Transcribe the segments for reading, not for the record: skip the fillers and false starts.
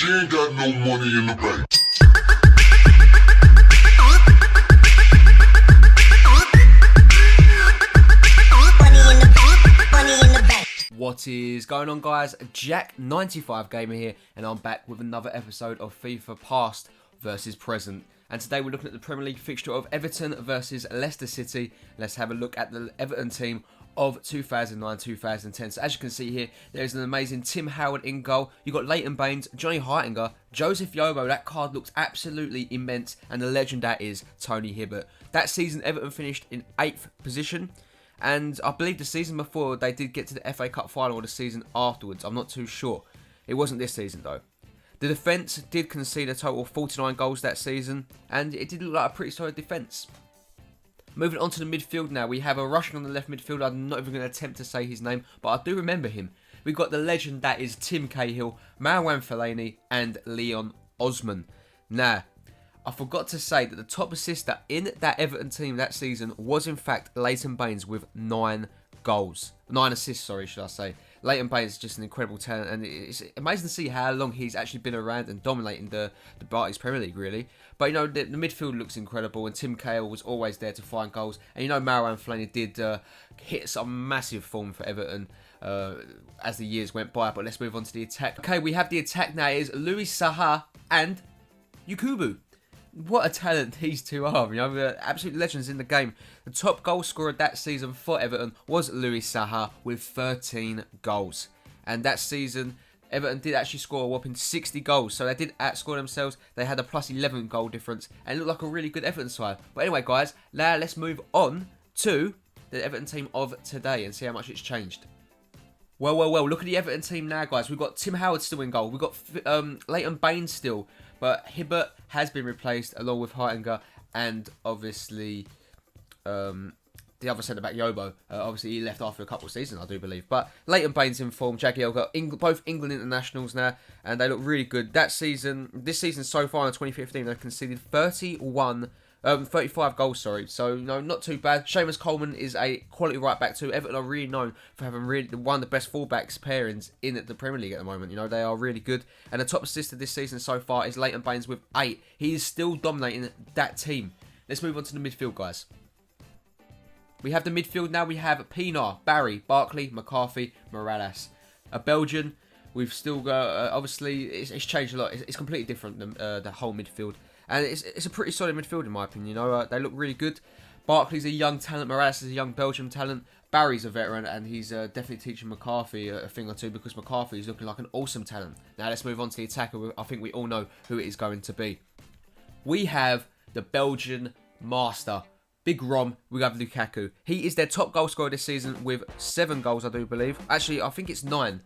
She ain't got no money in the bank. What is going on, guys? Jack95 Gamer here, and I'm back with another episode of FIFA Past versus Present. And today we're looking at the Premier League fixture of Everton versus Leicester City. Let's have a look at the Everton team of 2009-2010. So as you can see here, there's an amazing Tim Howard in goal. You've got Leighton Baines, Johnny Heitinger, Joseph Yobo. That card looks absolutely immense. And the legend that is Tony Hibbert. That season, Everton finished in 8th position. And I believe the season before, they did get to the FA Cup final, or the season afterwards. I'm not too sure. It wasn't this season, though. The defence did concede a total of 49 goals that season, and it did look like a pretty solid defence. Moving on to the midfield now, we have a Russian on the left midfield. I'm not even going to attempt to say his name, but I do remember him. We've got the legend that is Tim Cahill, Marouane Fellaini, and Leon Osman. Now, I forgot to say that the top assister in that Everton team that season was in fact Leighton Baines with 9 goals. 9 assists, sorry, should I say. Leighton Baines is just an incredible talent, and it's amazing to see how long he's actually been around and dominating the Barclays Premier League, really. But, you know, the midfield looks incredible, and Tim Cahill was always there to find goals. And, you know, Marouane Fellaini did hit some massive form for Everton as the years went by. But let's move on to the attack. Okay, we have the attack now. It is Louis Saha and Yakubu. What a talent these two are, you know, they're absolute legends in the game. The top goal scorer that season for Everton was Louis Saha with 13 goals. And that season, Everton did actually score a whopping 60 goals. So they did outscore themselves. They had a plus 11 goal difference and it looked like a really good Everton side. But anyway, guys, now let's move on to the Everton team of today and see how much it's changed. Well, look at the Everton team now, guys. We've got Tim Howard still in goal. We've got Leighton Baines still. But Hibbert has been replaced along with Heitinger and obviously the other centre-back, Yobo. Obviously, he left after a couple of seasons, I do believe. But Leighton Baines in form. Jackie got both England internationals now, and they look really good. This season so far in 2015, they've conceded 35 goals, sorry. So, you know, not too bad. Seamus Coleman is a quality right back too. Everton are really known for having one of the best fullbacks pairings in the Premier League at the moment. You know, they are really good. And the top assister this season so far is Leighton Baines with 8. He is still dominating that team. Let's move on to the midfield, guys. We have the midfield now. We have Pienaar, Barry, Barkley, McCarthy, Morales. A Belgian. We've still got, obviously, it's changed a lot. It's completely different than the whole midfield. And it's a pretty solid midfield in my opinion, you know. They look really good. Barkley's a young talent. Morales is a young Belgian talent. Barry's a veteran, and he's definitely teaching McCarthy a thing or two because McCarthy is looking like an awesome talent. Now let's move on to the attacker. I think we all know who it is going to be. We have the Belgian master, Big Rom. We have Lukaku. He is their top goal scorer this season with 7 goals, I do believe. Actually, I think it's 9.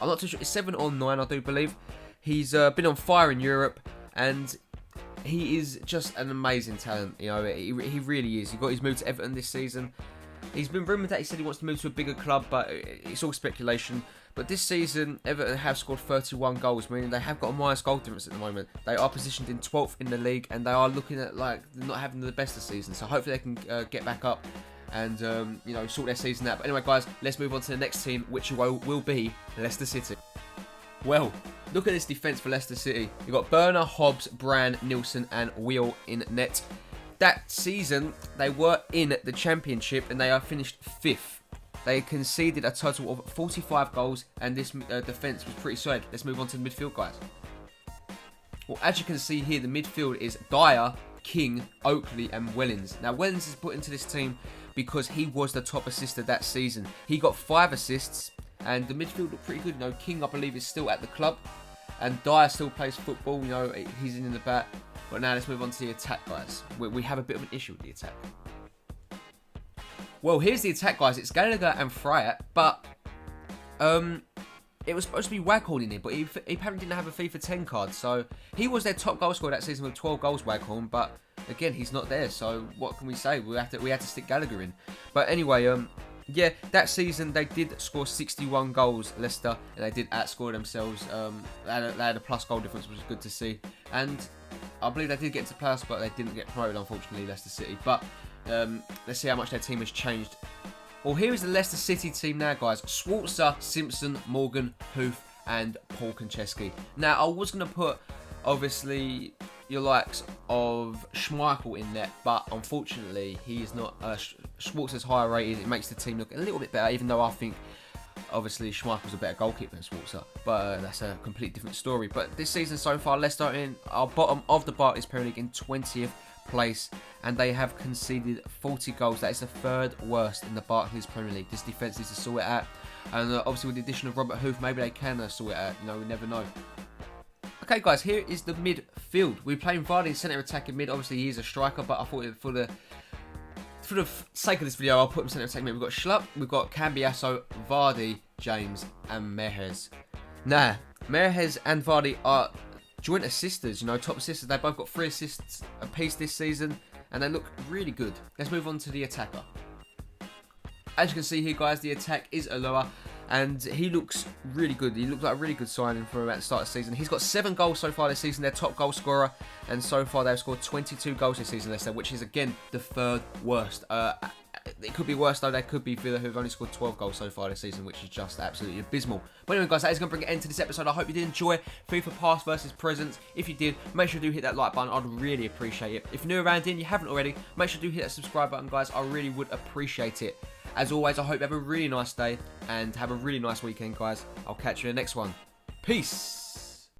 I'm not too sure. It's 7 or 9, I do believe. He's been on fire in Europe, and he is just an amazing talent, you know, he really is. He got his move to Everton this season. He's been rumoured that he said he wants to move to a bigger club, but it's all speculation. But this season, Everton have scored 31 goals, meaning they have got a minus goal difference at the moment. They are positioned in 12th in the league, and they are looking at like not having the best of season. So hopefully they can get back up and, you know, sort their season out. But anyway, guys, let's move on to the next team, which will be Leicester City. Well, look at this defence for Leicester City. You've got Burner, Hobbs, Brand, Nilsson and Wheel in net. That season, they were in the Championship and they are finished 5th. They conceded a total of 45 goals and this defence was pretty solid. Let's move on to the midfield, guys. Well, as you can see here, the midfield is Dyer, King, Oakley and Wellens. Now, Wellens is put into this team because he was the top assister that season. He got 5 assists. And the midfield looked pretty good. You know, King, I believe, is still at the club. And Dyer still plays football. You know, he's in the back. But now let's move on to the attack, guys. We have a bit of an issue with the attack. Well, here's the attack, guys. It's Gallagher and Fryatt. But it was supposed to be Waghorn in here. But he apparently didn't have a FIFA 10 card. So he was their top goal scorer that season with 12 goals, Waghorn. But again, he's not there. So what can we say? We had to stick Gallagher in. But anyway, yeah, that season they did score 61 goals, Leicester, and they did outscore themselves. They had a plus goal difference, which was good to see. And I believe they did get into plus, but they didn't get promoted, unfortunately, Leicester City. But let's see how much their team has changed. Well, here is the Leicester City team now, guys. Schwarzer, Simpson, Morgan, Hoof, and Paul Konchesky. Now, I was going to put, obviously, your likes of Schmeichel in net, but unfortunately, he is not. Schwartz's higher rated. It makes the team look a little bit better, even though I think, obviously, Schmeichel's a better goalkeeper than Schwarzer, but that's a completely different story. But this season so far, Leicester are in our bottom of the Barclays Premier League in 20th place, and they have conceded 40 goals. That is the third worst in the Barclays Premier League. This defence needs to sort it out, and obviously with the addition of Robert Huth, maybe they can sort it out. You know, we never know. Okay, guys, here is the midfield. We're playing Vardy centre attacking mid. Obviously, he is a striker, but I thought for the sake of this video, I'll put him centre attacking mid. We've got Schlupp, we've got Cambiasso, Vardy, James, and Mehrez. Now, Mehrez and Vardy are joint assisters, you know, top assisters. They both got 3 assists apiece this season, and they look really good. Let's move on to the attacker. As you can see here, guys, the attack is Ulloa, and he looks really good. He looks like a really good signing for at the start of the season. He's got 7 goals so far this season, their top goal scorer, and so far they've scored 22 goals this season, Leicester, which is, again, the third worst. It could be worse, though. They could be Villa, who've only scored 12 goals so far this season, which is just absolutely abysmal. But anyway, guys, that is going to bring an end to this episode. I hope you did enjoy FIFA Past versus Present. If you did, make sure you do hit that like button. I'd really appreciate it. If you're new around here and you haven't already, make sure you do hit that subscribe button, guys. I really would appreciate it. As always, I hope you have a really nice day and have a really nice weekend, guys. I'll catch you in the next one. Peace!